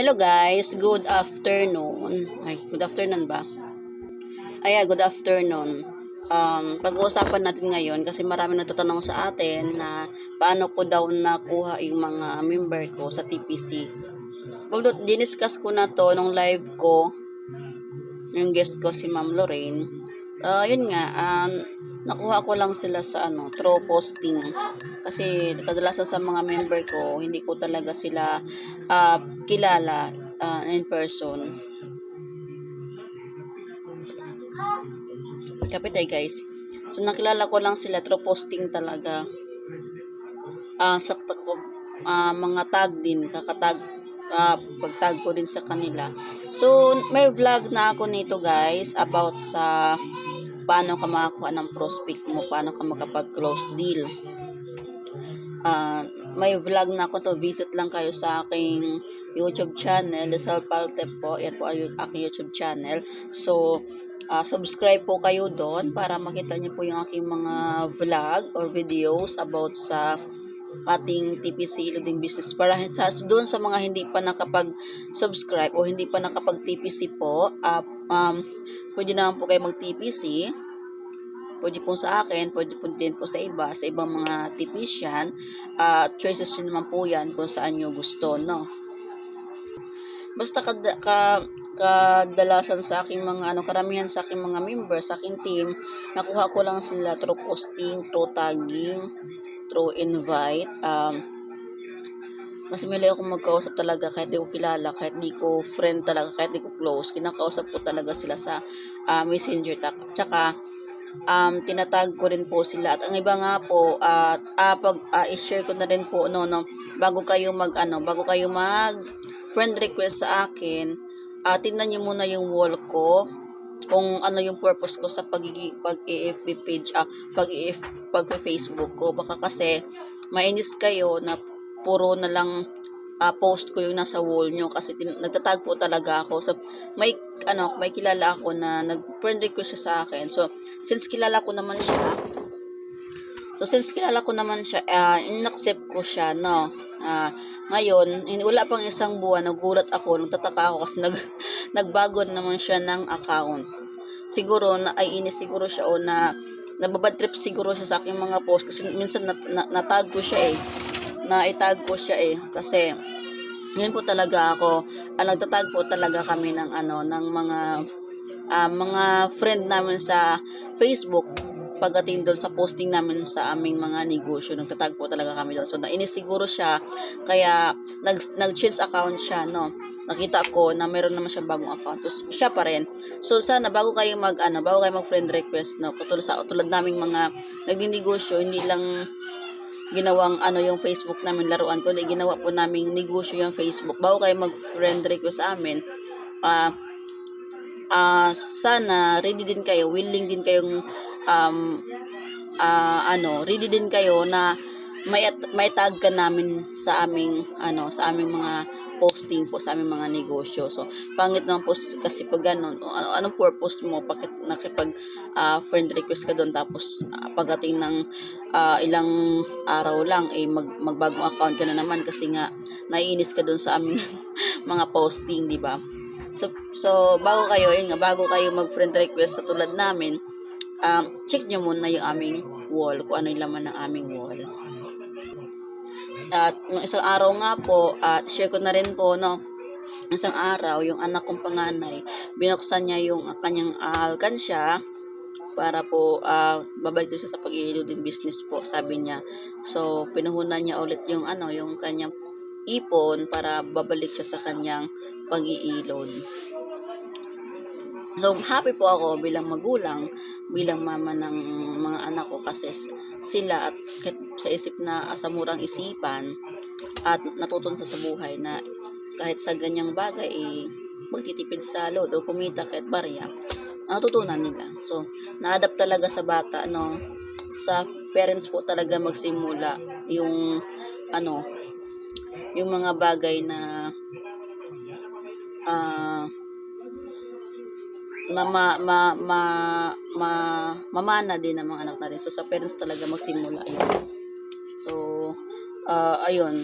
Hello guys, good afternoon. Ay, good afternoon ba? Good afternoon. Pag-uusapan natin ngayon kasi marami nagtatanong sa atin na paano ko daw nakuha yung mga member ko sa TPC. Although, diniscuss ko na to nung live ko, yung guest ko si Ma'am Lorraine. Yun nga, nakuha ko lang sila sa through posting. Kasi kadalasan sa mga member ko, hindi ko talaga sila kilala in person. Kapit tayo guys. So nakilala ko lang sila through posting talaga. Sakto ko mga tag din, kakatag pagtag ko din sa kanila. So may vlog na ako nito guys about sa paano ka makakuha ng prospect mo, paano ka makapag-close deal. May vlog na ako to, visit lang kayo sa aking YouTube channel, Lizelle Paltep po. Yan po ay aking YouTube channel. So, subscribe po kayo doon para makita niyo po yung aking mga vlog or videos about sa ating TPC Loading Business. Para doon sa mga hindi pa nakapag-subscribe o hindi pa nakapag-TPC po, pwede naman po kayo mag-TPC. Pwede po sa akin, pwede po din po sa ibang mga tipician. Choices nyo naman po yan kung saan nyo gusto, no? Basta kadalasan sa aking mga, karamihan sa aking mga members, sa aking team, nakuha ko lang sila through posting, through tagging, through invite. Mas mali akong magkausap talaga kahit di ko kilala, kahit di ko friend talaga, kahit di ko close. Kinakausap ko talaga sila sa messenger. Tsaka, tinatag ko rin po sila at ang iba nga po i-share ko na rin po bago kayo mag friend request sa akin, tingnan niyo muna yung wall ko kung ano yung purpose ko sa pag-FB page, pag-Facebook ko. Baka kasi mainis kayo na puro na lang post ko yung nasa wall nyo kasi nagtatag po talaga ako. So may kilala ako na nag-friend request siya sa akin. So since kilala ko naman siya, in-accept ko siya, no. Ngayon, wala pang isang buwan, nagulat ako, nagtataka ako kasi nagbago naman siya ng account. Siguro siguro siya o nababad trip siguro siya sa aking mga post kasi minsan natag ko siya na-itag ko siya kasi yun po talaga ako, nagtatag po talaga kami ng mga friend namin sa Facebook. Pagdating doon sa posting namin sa aming mga negosyo, nagtatag po talaga kami doon. So nainis siguro siya, kaya nag-change account siya, no. Nakita ko na meron naman siya bagong account. So, siya pa rin. So sana bago kayo mag-friend request, no, tulad naming mga nagninegosyo, hindi lang ginawang yung Facebook namin laruan, kundi ginawa po naming negosyo yung Facebook. Bago kayo mag-friend request sa amin, sana ready din kayo, willing din kayong ready din kayo na may tag ka namin sa aming mga posting po sa aming mga negosyo. So pangit naman po kasi pag ganun, anong purpose mo bakit nakipag friend request ka doon tapos pagdating ng ilang araw lang magbagong account ka na naman kasi nga naiinis ka doon sa aming mga posting, di ba? So bago kayo mag-friend request sa tulad namin, check nyo muna yung aming wall, kung ano yung laman ng aming wall. At yung isang araw nga po, share ko na rin po, no, isang araw, yung anak kong panganay, binuksan niya yung kanyang alkansya para po babalik siya sa pag-iilo din business po, sabi niya. So pinuhunan niya ulit yung yung kanyang ipon para babalik siya sa kanyang pag-iilod. So happy po ako bilang magulang, bilang mama ng mga anak ko kasi sila at sa isip na sa murang isipan at natutunan sa buhay na kahit sa ganyang bagay magtitipid sa load o kumita kahit barya, natutunan nila. So na-adapt talaga sa bata, no, sa parents po talaga magsimula yung yung mga bagay na mamana din ng mga anak natin. So sa parents talaga magsimula yun. So ayun,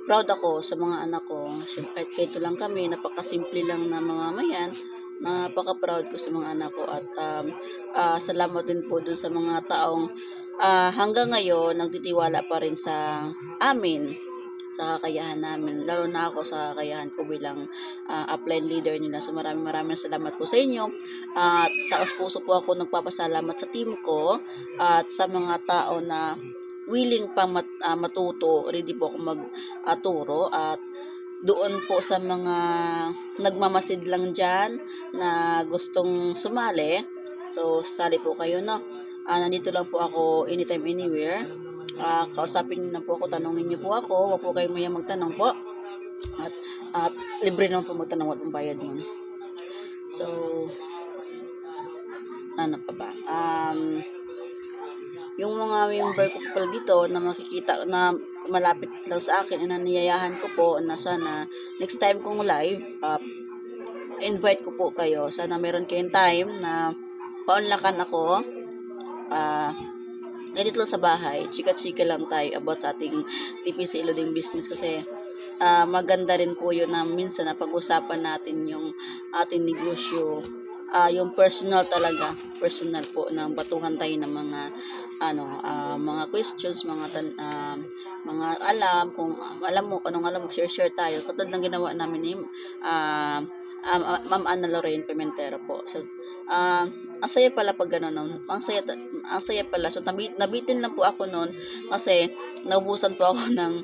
proud ako sa mga anak ko. Siyempre, kahit ganito lang kami, napakasimple lang na mamamayan, napaka-proud ko sa mga anak ko at salamat din po dun sa mga taong hanggang ngayon nagtitiwala pa rin sa amin, sa kakayahan namin, lalo na ako sa kakayahan ko bilang upline leader nila. So maraming salamat po sa inyo. At taos puso po ako nagpapasalamat sa team ko at sa mga tao na willing pang matuto, ready po ako magturo at doon po sa mga nagmamasid lang dyan na gustong sumali. So, sali po kayo, no? Nandito lang po ako anytime, anywhere. Kausapin niyo na po ako, tanongin niyo po ako. Huwag po kayo maya magtanong po. At libre naman po magtanong, wala pong bayad nun. So, ano pa ba? Yung mga member ko po pala dito na makikita na malapit lang sa akin, naniyayahan ko po na sana next time kong live, invite ko po kayo. Sana meron kayong time na paunlakan ako. Ganito lang sa bahay, chika-chika lang tayo about sa ating TPC loading business kasi maganda rin po yun na minsan na pag-usapan natin yung ating negosyo, yung personal talaga, personal po, ng batuhan tayo ng mga mga questions, mga alam mo share tayo katulad ng ginawa namin ni Ma'am Ana Lorraine Pimentero po. So ang saya pala pag gano'n, no? Ang saya pala. So nabitin lang po ako noon kasi naubusan po ako ng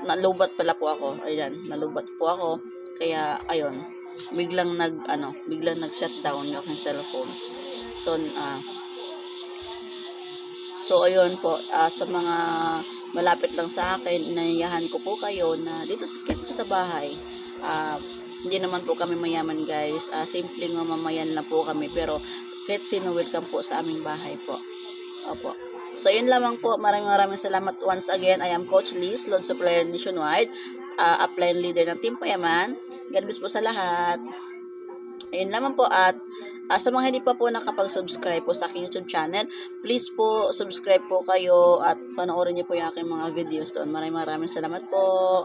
nalubat pala po ako. Ayan, nalubat po ako. Kaya ayun, biglang nag-shutdown yung aking cellphone. So ayun po, sa mga malapit lang sa akin, inayahan ko po kayo na dito sa bahay. Hindi naman po kami mayaman, guys. Simpleng mamamayan lang po kami, pero kahit sino welcome po sa aming bahay po. Opo. So yun lamang po. Maraming salamat once again. I am Coach Liz, Loan Supplier Nationwide, upline leader ng Team Payaman. God bless po sa lahat. Ayun lamang po. At sa mga hindi pa po nakapag-subscribe po sa aking YouTube channel, please po subscribe po kayo at panoorin niyo po yung aking mga videos doon. Maraming salamat po.